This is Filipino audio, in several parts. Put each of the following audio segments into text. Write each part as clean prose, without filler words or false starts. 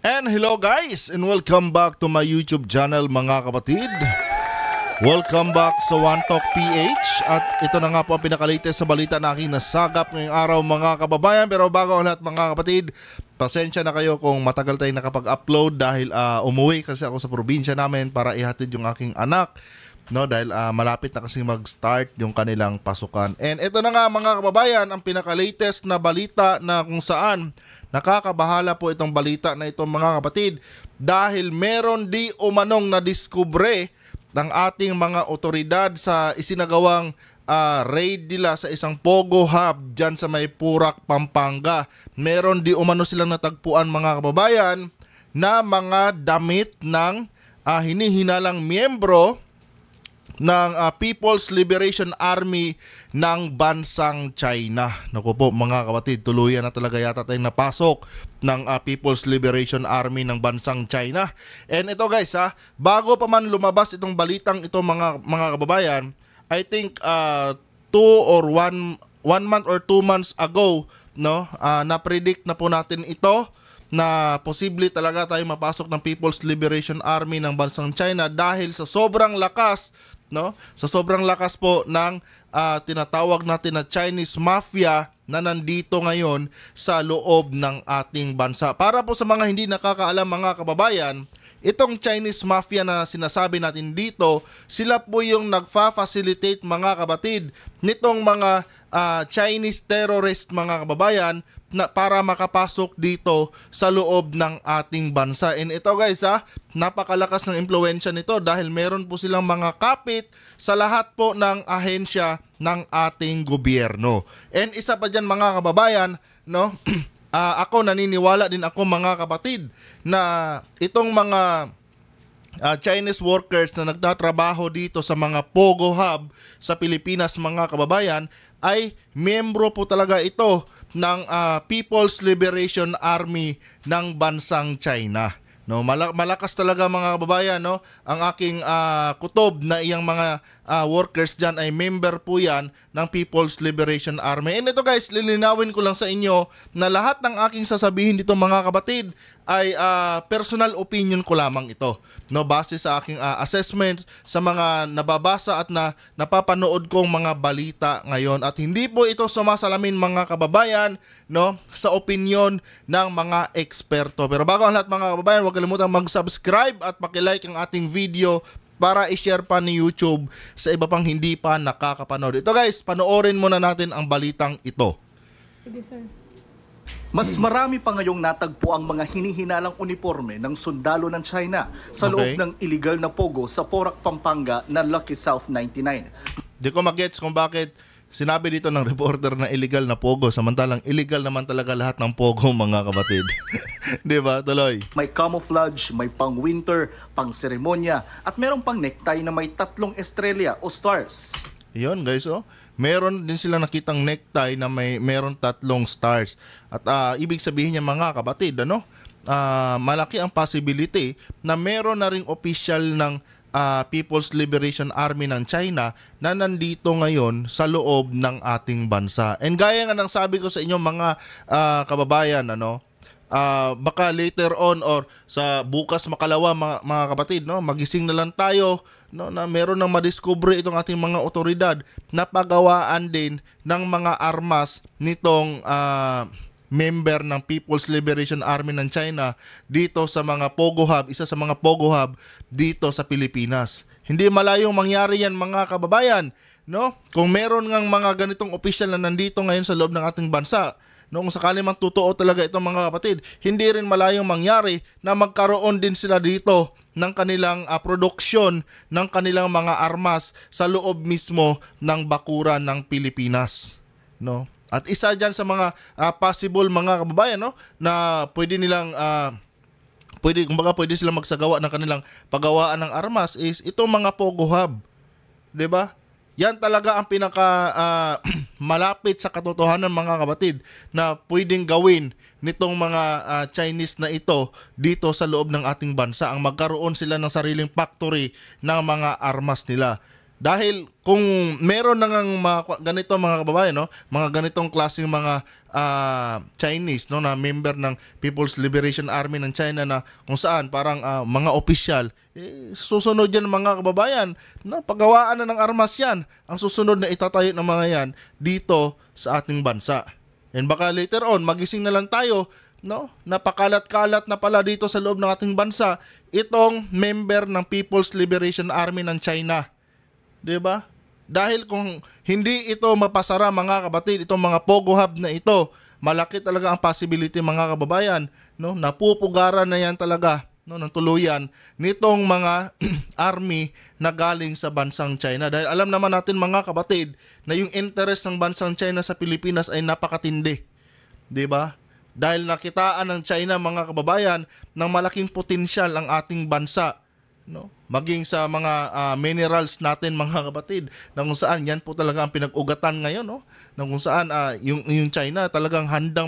And hello guys, and welcome back to my YouTube channel mga kapatid. Welcome back sa One Talk PH. At ito na nga po ang pinakalatest sa balita na aking nasagap ngayong araw mga kababayan. Pero bago ang lahat mga kapatid, pasensya na kayo kung matagal tayo nakapag-upload dahil umuwi kasi ako sa probinsya namin para ihatid yung aking anak. No, dahil malapit na kasi mag-start yung kanilang pasukan. And ito na nga mga kababayan, ang pinaka-latest na balita na kung saan nakakabahala po itong balita na ito mga kapatid dahil meron di umanong nadiskubre ng ating mga otoridad sa isinagawang raid nila sa isang Pogo Hub dyan sa may Purak, Pampanga. Meron di umano silang natagpuan mga kababayan na mga damit ng hinihinalang miyembro ng People's Liberation Army ng bansang China. Naku po mga kapatid, tuluyan na talaga yata tayong napasok ng People's Liberation Army ng bansang China. And ito guys bago pa man lumabas itong balitang ito mga kababayan, I think 1 month or 2 months ago, no, na-predict na po natin ito na posible talaga tayo mapasok ng People's Liberation Army ng bansang China dahil sa sobrang lakas, no? Sa sobrang lakas po ng tinatawag natin na Chinese Mafia na nandito ngayon sa loob ng ating bansa. Para po sa mga hindi nakakaalam mga kababayan, itong Chinese Mafia na sinasabi natin dito, sila po yung nagfa-facilitate mga kapatid nitong mga Chinese terrorist mga kababayan na para makapasok dito sa loob ng ating bansa. And ito guys napakalakas ng impluwensya nito dahil meron po silang mga kapit sa lahat po ng ahensya ng ating gobyerno. And isa pa dyan mga kababayan, no? Ako naniniwala din ako mga kapatid na itong mga Chinese workers na nagtatrabaho dito sa mga Pogo Hub sa Pilipinas mga kababayan ay miyembro po talaga ito ng People's Liberation Army ng bansang China. No, malakas talaga mga kababayan, no? Ang aking kutob na iyang mga workers diyan ay member po yan ng People's Liberation Army. And ito guys, lilinawin ko lang sa inyo na lahat ng aking sasabihin dito mga kapatid ay personal opinion ko lamang ito, no, base sa aking assessment sa mga nababasa at napapanood kong mga balita ngayon, at hindi po ito sumasalamin mga kababayan, no, sa opinion ng mga eksperto. Pero bago ang lahat mga kababayan, huwag kalimutang mag-subscribe at paki-like ang ating video para i-share pa ni YouTube sa iba pang hindi pa nakakapanood. Ito guys, panoorin muna natin ang balitang ito. Sige, sir. Mas marami pa ngayong natagpo ang mga hinihinalang uniforme ng sundalo ng China sa loob ng illegal na Pogo sa Porac, Pampanga na Lucky South 99. Di ko magets kung bakit sinabi dito ng reporter na illegal na Pogo samantalang illegal naman talaga lahat ng Pogo mga kapatid. Di ba? Tuloy. May camouflage, may pang winter, pang seremonya at merong pang necktie na may 3 estrella o stars. Yun guys, meron din sila nakitang necktie na meron 3 stars. At ibig sabihin niya mga kapatid, malaki ang possibility na meron na ring official ng People's Liberation Army ng China na nandito ngayon sa loob ng ating bansa. And gaya nga ng sabi ko sa inyo mga kababayan, baka later on or sa bukas makalawa mga kapatid, magising na lang tayo, na meron nang madiskubre itong ating mga otoridad na pagawaan din ng mga armas nitong member ng People's Liberation Army ng China dito sa mga Pogo Hub, isa sa mga Pogo Hub dito sa Pilipinas. Hindi malayong mangyari yan mga kababayan, no? Kung meron ngang mga ganitong opisyal na nandito ngayon sa loob ng ating bansa, kung sakali mang totoo talaga itong mga kapatid, hindi rin malayong mangyari na magkaroon din sila dito ng kanilang produksyon ng kanilang mga armas sa loob mismo ng bakuran ng Pilipinas, no? At isa dyan sa mga possible mga kababayan, na pwede nilang pwede silang magsagawa ng kanilang paggawaan ng armas is itong mga Pogo Hub, 'di ba? Yan talaga ang pinaka malapit sa katotohanan mga kapatid na pwedeng gawin nitong mga Chinese na ito dito sa loob ng ating bansa, ang magkaroon sila ng sariling factory ng mga armas nila. Dahil kung meron na ngang ganito mga kababayan, mga ganitong klaseng mga Chinese, no, na member ng People's Liberation Army ng China, na kung saan parang mga opisyal, susunod yan mga kababayan, no, paggawaan na ng armas yan ang susunod na itatayo ng mga yan dito sa ating bansa. And baka later on magising na lang tayo, no, napakalat-kalat na pala dito sa loob ng ating bansa itong member ng People's Liberation Army ng China. 'Di ba? Dahil kung hindi ito mapasara mga kapatid, itong mga Pogo Hub na ito, malaki talaga ang possibility mga kababayan, no, napupugaran na yan talaga, no, ng tuluyan nitong mga army na galing sa bansang China. Dahil alam naman natin mga kapatid na yung interest ng bansang China sa Pilipinas ay napakatindi. 'Di ba? Dahil nakitaan ng China mga kababayan ng malaking potensyal ang ating bansa, no? Maging sa mga minerals natin mga kapatid, na kung saan yan po talaga ang pinag-ugatan ngayon, no? Na kung saan yung China talagang handang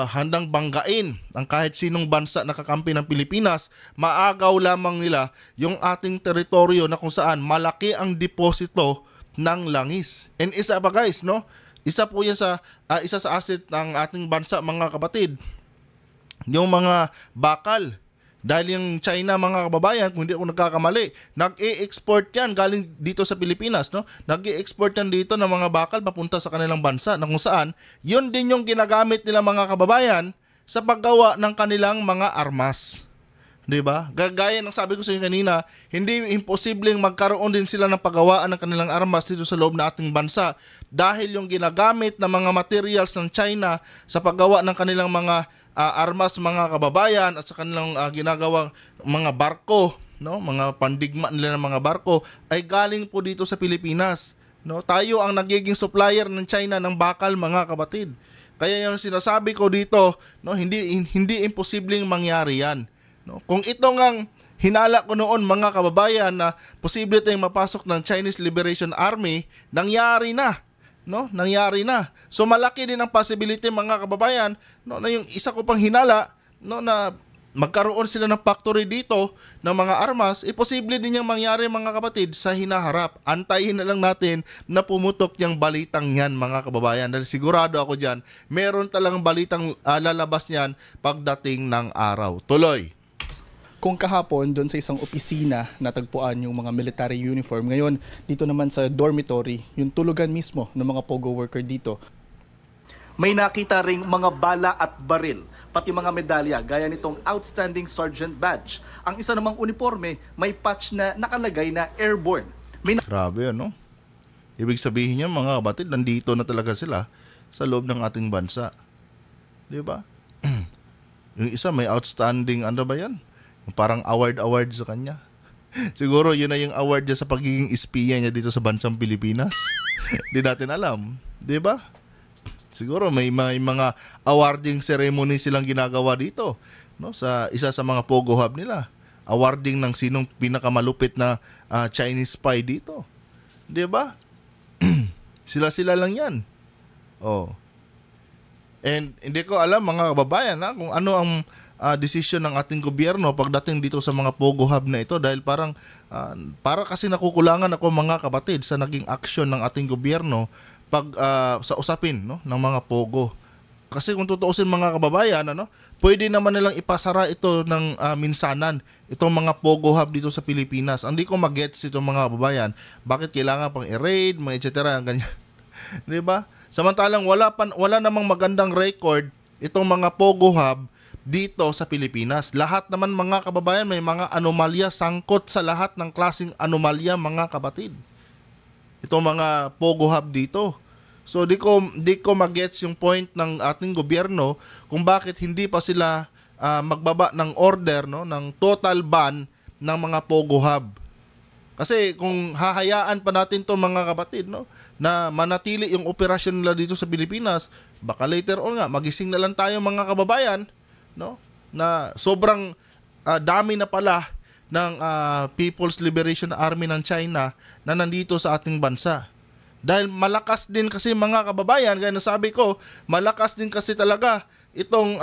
handang banggain ang kahit sinong bansa na kakampi ng Pilipinas. Maagaw lamang nila yung ating teritoryo na kung saan malaki ang deposito ng langis. And isa pa guys, no? Isa po yan sa isa sa asset ng ating bansa mga kapatid, yung mga bakal. Dahil yung China mga kababayan, kung hindi ako nagkakamali, nag-e-export yan galing dito sa Pilipinas, no? Nag-e-export yan dito ng mga bakal papunta sa kanilang bansa, na kung saan yun din yung ginagamit nila mga kababayan sa paggawa ng kanilang mga armas. 'Di ba? Gaya ng sabi ko sa inyo kanina, hindi imposibleng magkaroon din sila ng paggawaan ng kanilang armas dito sa loob ng ating bansa dahil yung ginagamit na mga materials ng China sa paggawa ng kanilang mga armas mga kababayan at sa kanilang ginagawang mga barko, no, mga pandigma nila ng mga barko ay galing po dito sa Pilipinas, no? Tayo ang nagiging supplier ng China ng bakal mga kapatid. Kaya yung sinasabi ko dito, no, hindi imposibleng mangyari yan, no? Kung ito ngang hinala ko noon mga kababayan na posible tayong mapasok ng Chinese Liberation Army, nangyari na. No, nangyari na. So malaki din ang possibility mga kababayan, no, na yung isa ko pang hinala, no, na magkaroon sila ng factory dito ng mga armas, posible din yung mangyari mga kapatid sa hinaharap. Antayin na lang natin na pumutok yung balitang yan mga kababayan, dahil sigurado ako dyan, meron talagang balitang lalabas niyan pagdating ng araw. Tuloy. Kung kahapon doon sa isang opisina natagpuan yung mga military uniform, ngayon dito naman sa dormitory, yung tulugan mismo ng mga Pogo worker dito. May nakita ring mga bala at baril, pati mga medalya gaya nitong Outstanding Sergeant Badge. Ang isa namang uniforme may patch na nakalagay na airborne. Grabe ano? Ibig sabihin niya mga kapatid, nandito na talaga sila sa loob ng ating bansa. Di ba? Yung isa may outstanding, ano ba yan? Parang award sa kanya. Siguro yun na yung award niya sa pagiging espiya niya dito sa bansang Pilipinas. Hindi natin alam, 'di ba? Siguro may mga awarding ceremony silang ginagawa dito, no, sa isa sa mga Pogo Hub nila. Awarding ng sinong pinakamalupit na Chinese spy dito. 'Di ba? Sila lang 'yan. Oh. And hindi ko alam mga kababayan kung ano ang desisyon ng ating gobyerno pagdating dito sa mga Pogo Hub na ito, dahil para kasi nakukulangan ako mga kapatid sa naging aksyon ng ating gobyerno sa usapin, no, ng mga Pogo. Kasi kung tutuusin mga kababayan, pwede naman nilang ipasara ito ng minsanan, itong mga Pogo Hub dito sa Pilipinas. Hindi ko mag-gets itong mga kababayan, bakit kailangan pang i-raid, mga etc. ganyan. 'Di ba? Samantalang wala namang magandang record itong mga Pogo Hub dito sa Pilipinas. Lahat naman mga kababayan may mga anomalya, sangkot sa lahat ng klaseng anomalya mga kapatid. Ito mga Pogo Hub dito. So di ko magets yung point ng ating gobyerno kung bakit hindi pa sila magbaba ng order, no, ng total ban ng mga Pogo Hub. Kasi kung hahayaan pa natin to mga kapatid, no, na manatili yung operasyon nila dito sa Pilipinas, baka later on nga magising na lang tayo mga kababayan, no, na sobrang dami na pala ng People's Liberation Army ng China na nandito sa ating bansa. Dahil malakas din kasi mga kababayan, gaya na sabi ko, malakas din kasi talaga itong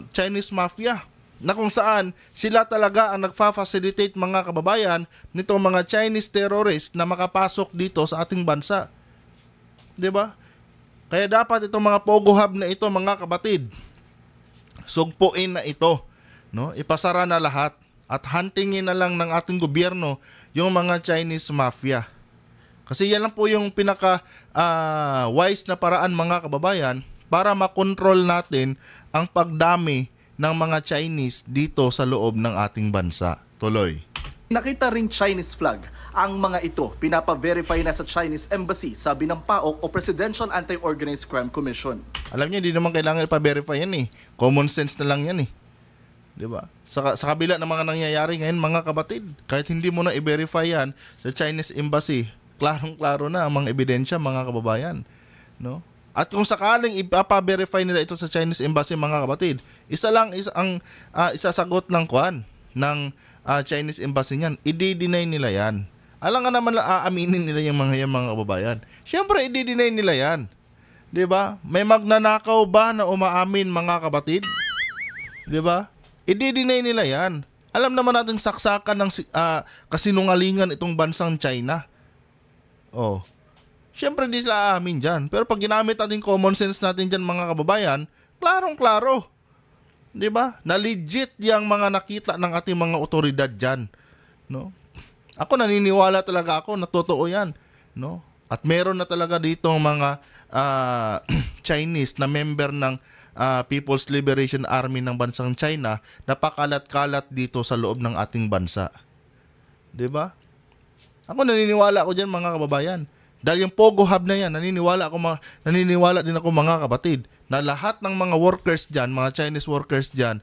Chinese Mafia, na kung saan sila talaga ang nagfa-facilitate mga kababayan nitong mga Chinese terrorists na makapasok dito sa ating bansa. 'Di ba? Kaya dapat itong mga Pogo Hub na ito, mga kapatid, sugpuin na ito, no? Ipasara na lahat at huntingin na lang ng ating gobyerno yung mga Chinese mafia. Kasi yan lang po yung pinaka wise na paraan, mga kababayan, para makontrol natin ang pagdami ng mga Chinese dito sa loob ng ating bansa. Tuloy. Nakita ring Chinese flag. Ang mga ito, pinapa-verify na sa Chinese Embassy, sabi ng PAOK o Presidential Anti-Organized Crime Commission. Alam niyo, hindi naman kailangan ipa-verify yan eh. Common sense na lang yan eh. Diba? Sa kabila ng mga nangyayari ngayon, mga kapatid, kahit hindi mo na i-verify yan sa Chinese Embassy, klarong-klaro na ang mga ebidensya, mga kababayan. No? At kung sakaling ipapa-verify nila ito sa Chinese Embassy, mga kapatid, ang isasagot ng Chinese Embassy niyan, i-deny nila yan. Alam nga naman aaminin nila yung mga kababayan. Siyempre, i-deny nila yan. 'Di ba? May magnanakaw ba na umaamin, mga kapatid? 'Di ba? I-deny nila yan. Alam naman natin saksakan ng kasinungalingan itong bansang China. Oh. Siyempre, hindi sila aamin dyan. Pero pag ginamit natin common sense natin dyan, mga kababayan, klarong-klaro. 'Di ba? Na legit yung mga nakita ng ating mga otoridad dyan. No? Ako naniniwala talaga ako na totoo 'yan, no? At meron na talaga ditong mga Chinese na member ng People's Liberation Army ng bansang China na pakalat-kalat dito sa loob ng ating bansa. 'Di ba? Ako naniniwala ako diyan, mga kababayan. Dahil yung Pogo Hub na 'yan, naniniwala din ako, mga kapatid, na lahat ng mga workers diyan, mga Chinese workers diyan,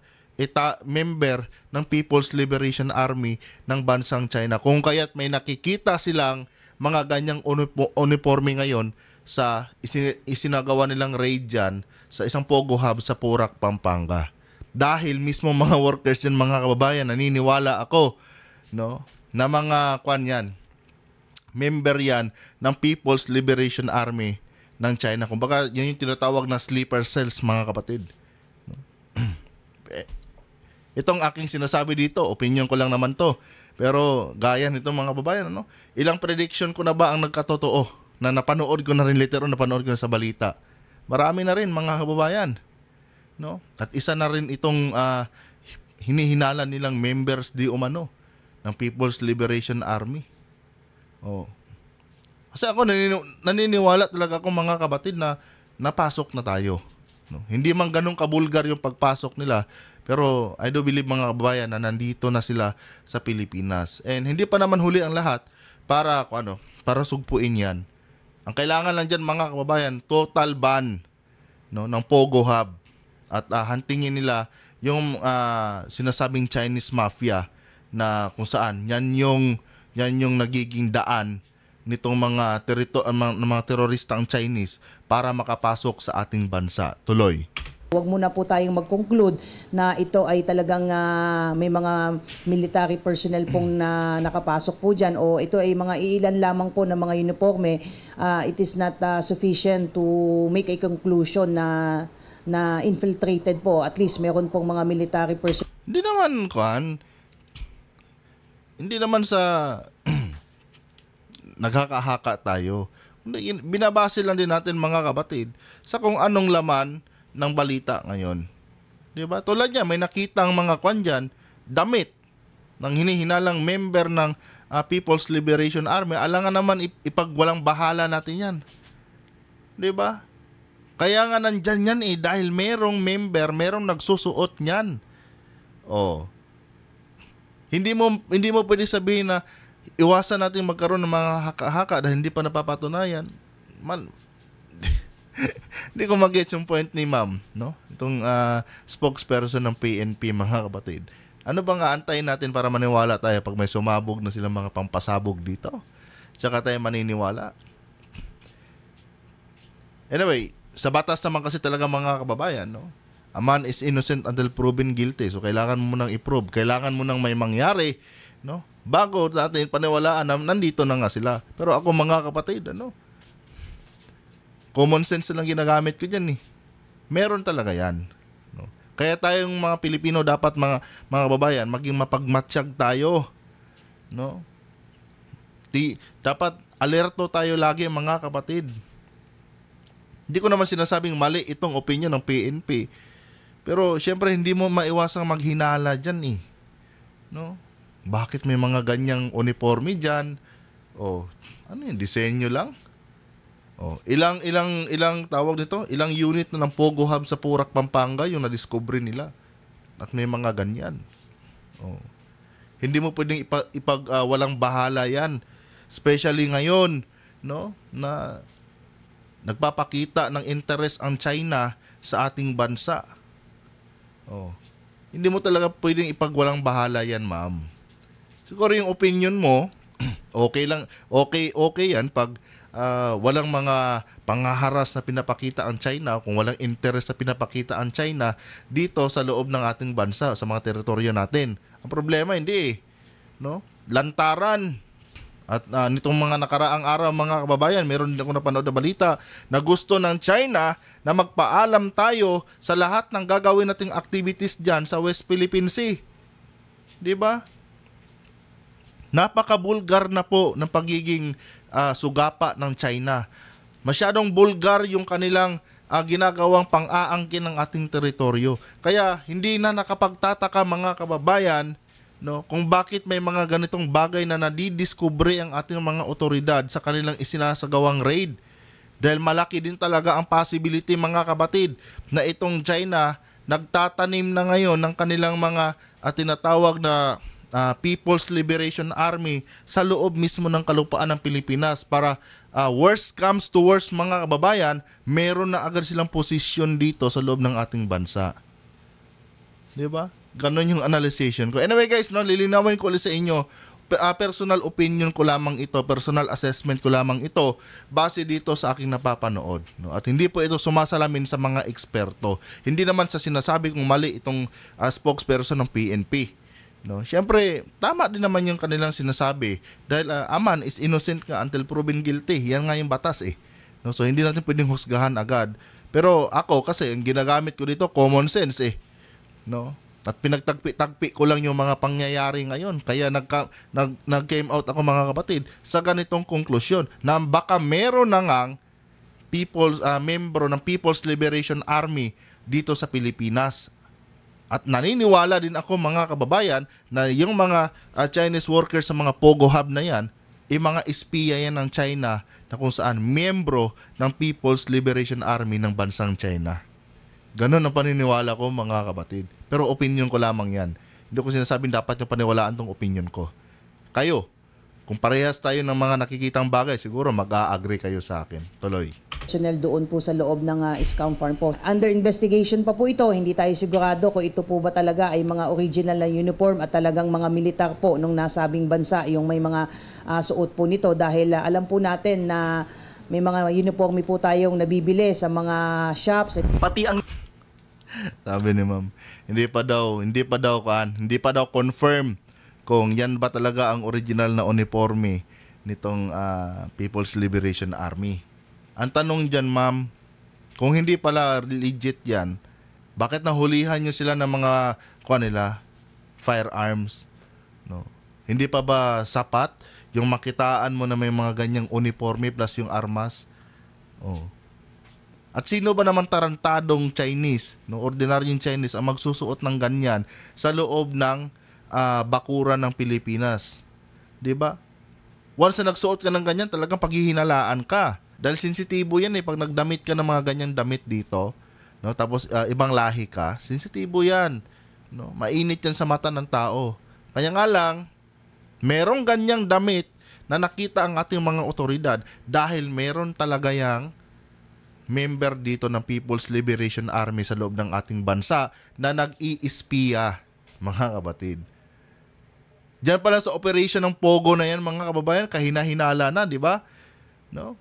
member ng People's Liberation Army ng bansang China. Kung kaya't may nakikita silang mga ganyang uniforme ngayon sa isinagawa nilang raid dyan sa isang Pogo Hub sa Porac, Pampanga. Dahil mismo mga workers dyan, mga kababayan, naniniwala ako, no, na mga member yan ng People's Liberation Army ng China. Kumbaga, yun yung tinatawag na sleeper cells, mga kapatid. Itong aking sinasabi dito, opinion ko lang naman to. Pero gaya nito, mga babayan, ano? Ilang prediction ko na ba ang nagkatotoo na napanood ko na rin napanood ko na sa balita. Marami na rin, mga kababayan. No? At isa na rin itong hinihinalan nilang members di umano ng People's Liberation Army. Oh. Kasi ako naniniwala talaga ako, mga kapatid, na napasok na tayo. No? Hindi man ganun kabulgar yung pagpasok nila, pero I do believe, mga kababayan, na nandito na sila sa Pilipinas. And hindi pa naman huli ang lahat para sugpuin yan. Ang kailangan lang dyan, mga kababayan, total ban, no, ng Pogo Hub. At huntingin nila yung sinasabing Chinese Mafia na kung saan yan yung nagiging daan nitong mga teroristang Chinese para makapasok sa ating bansa. Tuloy. Huwag muna po tayong mag-conclude na ito ay talagang may mga military personnel pong nakapasok po dyan o ito ay mga iilan lamang po ng mga uniforme. It is not sufficient to make a conclusion na infiltrated po. At least meron pong mga military personnel. Hindi naman sa naghaka-haka tayo. Binabase lang din natin, mga kapatid, sa kung anong laman ng balita ngayon. 'Di ba? Tulad niya, may nakitang mga dyan, damit ng hinihinalang member ng People's Liberation Army. Alangan naman ipagwalang bahala natin 'yan. 'Di ba? Kaya nga nandyan yan dahil merong nagsusuot niyan. Oh. Hindi mo pwede sabihin na iwasan natin magkaroon ng mga haka-haka dahil hindi pa napapatunayan. Hindi ko mag-get yung point ni ma'am, no? Itong spokesperson ng PNP, mga kapatid. Ano bang aantayin natin para maniwala tayo pag may sumabog na silang mga pampasabog dito? Tsaka tayo maniniwala. Anyway, sa batas naman kasi talaga, mga kababayan, no? A man is innocent until proven guilty. So kailangan mo nang i-prove, kailangan mo nang may mangyari, no? Bago natin paniwalaan na nandito na nga sila. Pero ako, mga kapatid, common sense lang ginagamit ko dyan . Meron talaga yan. No? Kaya tayong mga Pilipino dapat, mga kababayan, maging mapagmatsyag tayo. No? Dapat alerto tayo lagi, mga kapatid. Hindi ko naman sinasabing mali itong opinion ng PNP. Pero syempre hindi mo maiwasang maghinala dyan eh. No? Bakit may mga ganyang uniforme dyan? O, ano yun, disenyo lang? O, ilang tawag nito? Ilang unit na ng Pogo Hub sa Porac, Pampanga yung na-discover nila. At may mga ganyan. O, hindi mo pwedeng walang bahala yan. Especially ngayon, no, na nagpapakita ng interest ang China sa ating bansa. Oh. Hindi mo talaga pwedeng ipagwalang bahala yan, ma'am. Siguro yung opinion mo, okay lang, okay yan pag walang mga pangaharas na pinapakita ang China, kung walang interest na pinapakita ang China dito sa loob ng ating bansa, sa mga teritoryo natin. Ang problema hindi no? Lantaran. At nitong mga nakaraang araw mga kababayan, meron din ako napanood na balita na gusto ng China na magpaalam tayo sa lahat ng gagawin nating activities dyan sa West Philippine Sea. Di ba? Napaka-bulgar na po ng pagiging sugapa ng China. Masyadong bulgar yung kanilang ginagawang pang-aangkin ng ating teritoryo. Kaya hindi na nakapagtataka mga kababayan, no, kung bakit may mga ganitong bagay na nadidiskubre ang ating mga otoridad sa kanilang isinasagawang raid. Dahil malaki din talaga ang possibility mga kapatid na itong China nagtatanim na ngayon ng kanilang mga tinatawag na People's Liberation Army sa loob mismo ng kalupaan ng Pilipinas para worst comes to worst mga kababayan, meron na agad silang posisyon dito sa loob ng ating bansa. Di ba? Ganon yung analyzation ko. Anyway guys, no, lilinawin ko ulit sa inyo, personal opinion ko lamang ito, personal assessment ko lamang ito, base dito sa aking napapanood. No? At hindi po ito sumasalamin sa mga eksperto. Hindi naman sa sinasabi kong mali itong spokesperson ng PNP. No? Siyempre, tama din naman yung kanilang sinasabi. Dahil a man is innocent nga until proven guilty. Yan nga yung batas eh. No? So hindi natin pwedeng husgahan agad. Pero ako kasi, ang ginagamit ko dito, common sense eh. No? At pinagtagpi-tagpi ko lang yung mga pangyayari ngayon. Kaya nag-came out ako mga kapatid sa ganitong konklusyon na baka meron na ngang membro ng People's Liberation Army dito sa Pilipinas. At naniniwala din ako mga kababayan na yung mga Chinese workers sa mga Pogo Hub na yan, mga espiya yan ng China na kung saan membro ng People's Liberation Army ng bansang China. Ganon ang paniniwala ko mga kapatid. Pero opinion ko lamang yan. Hindi ko sinasabing dapat yung paniwalaan tong opinion ko. Kayo, kung parehas tayo ng mga nakikitang bagay, siguro mag-a-agree kayo sa akin. Tuloy. Doon po sa loob ng Scam Farm po. Under investigation pa po ito. Hindi tayo sigurado kung ito po ba talaga ay mga original na uniform at talagang mga militar po nung nasabing bansa yung may mga suot po nito. Dahil alam po natin na may mga uniforme po tayong nabibili sa mga shops. Pati ang Sabi ni ma'am, hindi pa daw confirm kung yan ba talaga ang original na uniforme nitong People's Liberation Army. Ang tanong dyan ma'am, kung hindi pala legit yan, bakit nahulihan nyo sila ng mga firearms? No? Hindi pa ba sapat yung makitaan mo na may mga ganyang uniforme plus yung armas? Oh. At sino ba naman tarantadong Chinese, no, ordinaryong Chinese ang magsusuot ng ganyan sa loob ng bakuran ng Pilipinas? 'Di ba? Once na nagsuot ka ng ganyan, talagang paghihinalaan ka. Dahil sensitibo yan pag nagdamit ka ng mga ganyang damit dito, no, tapos ibang lahi ka, sensitibo yan. No? Mainit yan sa mata ng tao. Kaya nga lang, merong ganyang damit na nakita ang ating mga otoridad dahil meron talaga yang member dito ng People's Liberation Army sa loob ng ating bansa na nag-i-espiya, mga kapatid. Diyan pala sa operation ng Pogo na yan, mga kababayan, kahina-hinala na, di ba? No?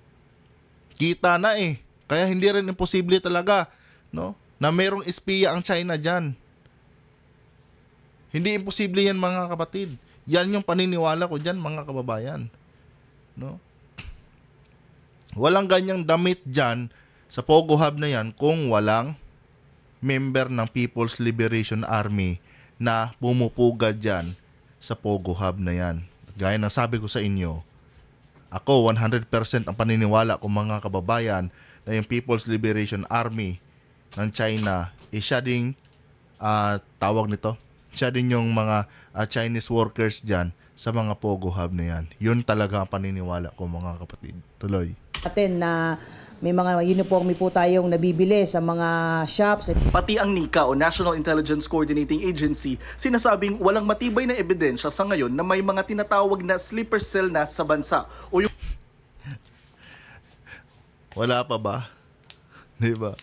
Kita na eh. Kaya hindi rin imposible talaga, no, na merong espiya ang China diyan. Hindi imposible yan, mga kapatid. Yan yung paniniwala ko diyan, mga kababayan. No? Walang ganyang damit diyan sa Pogo Hub na yan kung walang member ng People's Liberation Army na pumupugad dyan sa Pogo Hub na yan. Gaya ng sabi ko sa inyo, ako 100% ang paniniwala ko mga kababayan na yung People's Liberation Army ng China, siya ding tawag nito, siya din yung mga Chinese workers dyan sa mga Pogo Hub na yan. Yun talaga ang paniniwala ko, mga kapatid. Tuloy. Natin na may mga uniforme po tayong nabibili sa mga shops. Pati ang NICA o National Intelligence Coordinating Agency sinasabing walang matibay na ebidensya sa ngayon na may mga tinatawag na sleeper cell na sa bansa o yung Wala pa ba? Di ba?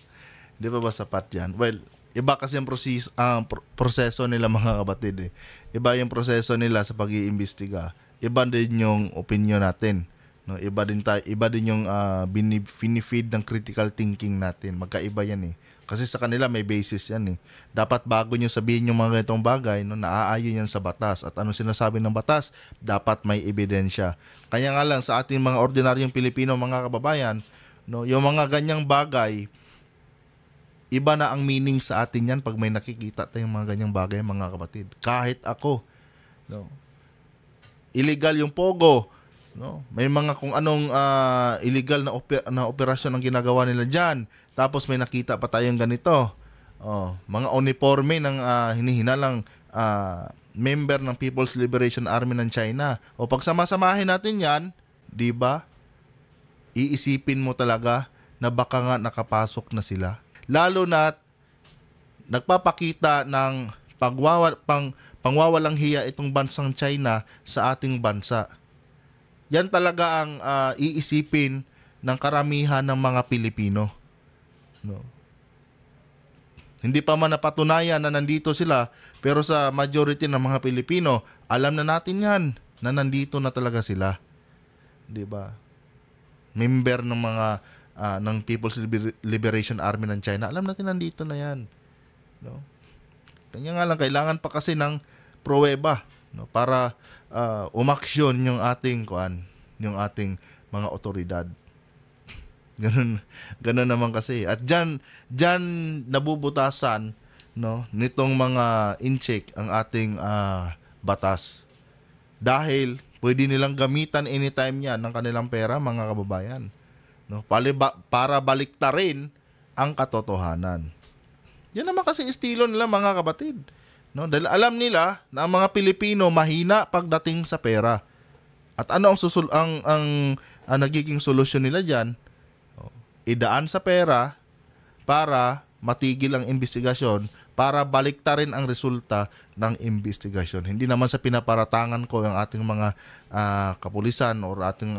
Di ba sapat yan? Well, iba kasi ang proseso nila, mga kapatid. Iba yung proseso nila sa pag-iimbestiga. Iba din yung opinion natin. No, iba din yung binifeed ng critical thinking natin. Magkaiba yan Kasi sa kanila may basis yan Dapat bago nyo sabihin yung mga ganitong bagay, no, naaayon yan sa batas. At ano sinasabi ng batas? Dapat may ebidensya. Kaya nga lang sa ating mga ordinaryong Pilipino, mga kababayan, no, yung mga ganyang bagay, iba na ang meaning sa atin yan pag may nakikita tayong mga ganyang bagay, mga kapatid. Kahit ako, no, illegal yung Pogo. No, may mga kung anong illegal na operasyon ang ginagawa nila diyan. Tapos may nakita pa tayong ganito. Mga uniforme ng hinihinalang member ng People's Liberation Army ng China. O pagsama-samahin natin 'yan, 'di ba? Iisipin mo talaga na baka nga nakapasok na sila. Lalo na nagpapakita ng pangwawalang hiya itong bansang China sa ating bansa. Yan talaga ang iisipin ng karamihan ng mga Pilipino. No? Hindi pa man napatunayan na nandito sila, pero sa majority ng mga Pilipino, alam na natin yan na nandito na talaga sila. 'Di ba? Member ng mga ng People's Liberation Army ng China, alam natin nandito na yan. No? Kanya nga lang kailangan pa kasi ng pruweba, no, para umaksyon yung ating mga otoridad. Ganun naman kasi. At diyan nabubutasan, no, nitong mga incheck ang ating batas. Dahil pwede nilang gamitan anytime yan ng kanilang pera, mga kababayan. No, para baliktarin ang katotohanan. Yan naman kasi estilo nila, mga kapatid. No, dahil alam nila na ang mga Pilipino mahina pagdating sa pera. At ano ang nagiging solusyon nila diyan? Idaan sa pera para matigil ang investigasyon, para baliktarin ang resulta ng investigasyon. Hindi naman sa pinaparatangan ko ang ating mga kapulisan o ating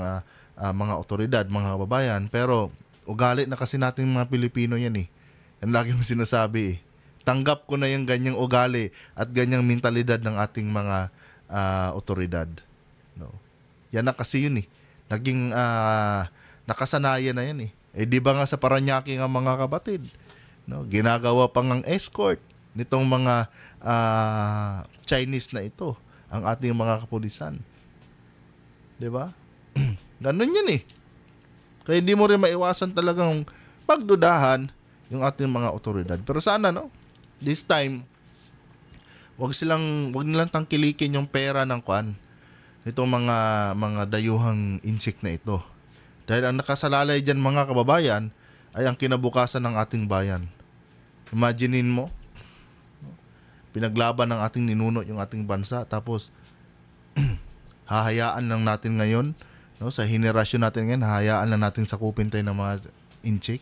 mga otoridad, mga kababayan, pero ugali na kasi natin mga Pilipino yan Yan lagi mo sinasabi Tanggap ko na yung ganyang ugali at ganyang mentalidad ng ating mga otoridad. No. Yan na kasi yun Naging nakasanayan na yan di ba nga sa Parañaque nga, mga kapatid, no, ginagawa pang ang escort nitong mga Chinese na ito, ang ating mga kapulisan. 'Di ba? Ganun yan Kaya hindi mo rin maiwasan talagang pagdudahan yung ating mga otoridad. Pero sana, no, this time, wag nilang tangkilikin yung pera ng nitong mga dayuhang incheck na ito. Dahil ang nakasalalay dyan, mga kababayan, ay ang kinabukasan ng ating bayan. Imaginein mo, pinaglaban ng ating ninuno yung ating bansa, tapos hahayaan lang natin ngayon, no, sa henerasyon natin ngayon, hahayaan lang natin sakupin tayo ng mga incheck.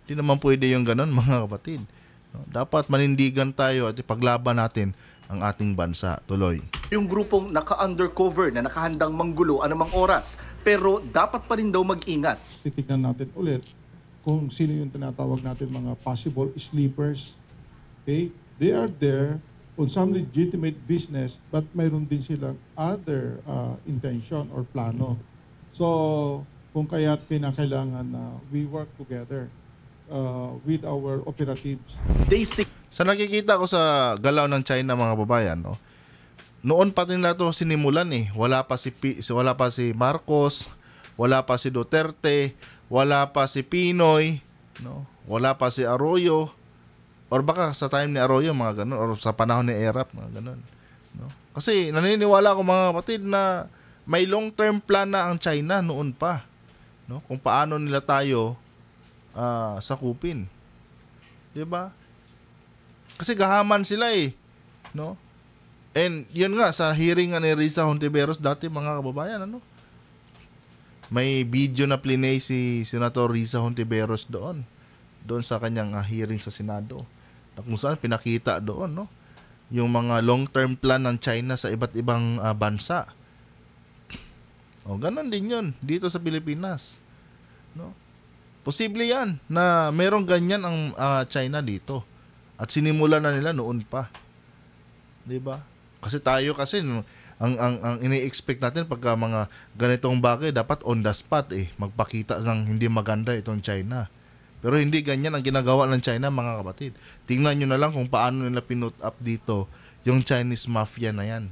Hindi naman pwede yung ganun, mga kapatid. No, dapat manindigan tayo at ipaglaban natin ang ating bansa. Tuloy. Yung grupong naka-undercover na nakahandang manggulo anumang oras, pero dapat pa rin daw mag-ingat. Titignan natin ulit kung sino yung tinatawag natin mga possible sleepers. Okay? They are there on some legitimate business, but mayroon din silang other intention or plano. So, kung kaya't kinakailangan na we work together with our operatives. Sa nakikita ko sa galaw ng China, mga babayan, no, noon pa din na ito sinimulan Wala pa si Marcos, wala pa si Duterte, wala pa si Pinoy, no, wala pa si Arroyo, or baka sa time ni Arroyo, mga ganun, or sa panahon ni Erap, mga ganun. No? Kasi naniniwala ko, mga kapatid, na may long-term plan na ang China noon pa. No? Kung paano nila tayo sakupin. 'Di ba? Kasi gahaman sila eh, no? And yun nga sa hearing ni Risa Hontiveros dati mga kababayan, ano? May video na plinay si Senator Risa Hontiveros doon sa kanyang hearing sa Senado. Na kung saan pinakita doon, no? Yung mga long-term plan ng China sa iba't ibang bansa. O, ganun din yun dito sa Pilipinas. No? Posible yan na merong ganyan ang China dito. At sinimula na nila noon pa. 'Di ba? Kasi tayo ang ini-expect natin pagka mga ganitong bagay dapat on the spot magpakita ng hindi maganda itong China. Pero hindi ganyan ang ginagawa ng China, mga kapatid. Tingnan nyo na lang kung paano nila pinut up dito yung Chinese mafia na yan.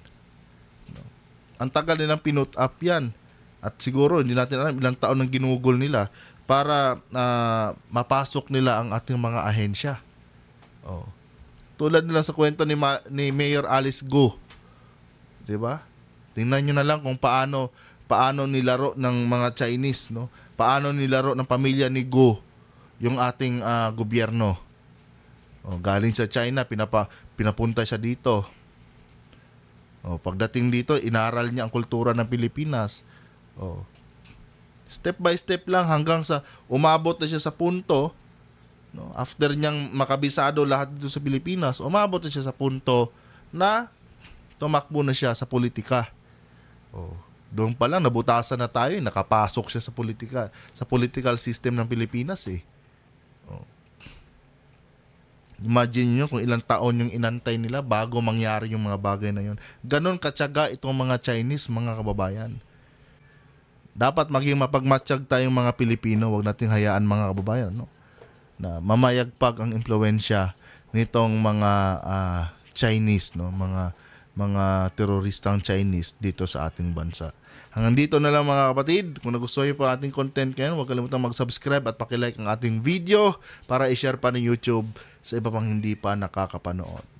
No? Ang tagal nilang pinut up yan. At siguro hindi natin alam ilang taon nang ginugol nila para mapasok nila ang ating mga ahensya. Oh. Tulad nila sa kwento ni Mayor Alice Go. 'Di ba? Tingnan niyo na lang kung paano nilaro ng mga Chinese, no? Paano nilaro ng pamilya ni Go yung ating gobyerno. Oh, galing sa China, pinapunta siya dito. Oh, pagdating dito, inaral niya ang kultura ng Pilipinas. Oh. Step by step lang hanggang sa umabot na siya sa punto, no? After niyang makabisado lahat dito sa Pilipinas, umabot na siya sa punto na tumakbo na siya sa politika. Oh. Doon pa lang nabutasan na tayo, nakapasok siya sa politika, sa political system ng Pilipinas eh. Oh. Imagine niyo kung ilang taon yung inantay nila bago mangyari yung mga bagay na yun. Ganon katyaga itong mga Chinese, mga kababayan. Dapat maging mapagmatsyag tayong mga Pilipino, wag nating hayaan mga kababayan, no? Na mamayagpag ang impluwensya nitong mga Chinese, no? Mga teroristang Chinese dito sa ating bansa. Hanggang dito na lang mga kapatid. Kung nagustuhan niyo po ating content ngayon, huwag kalimutang mag-subscribe at pakilike ang ating video para i-share pa ng YouTube sa iba pang hindi pa nakakapanood.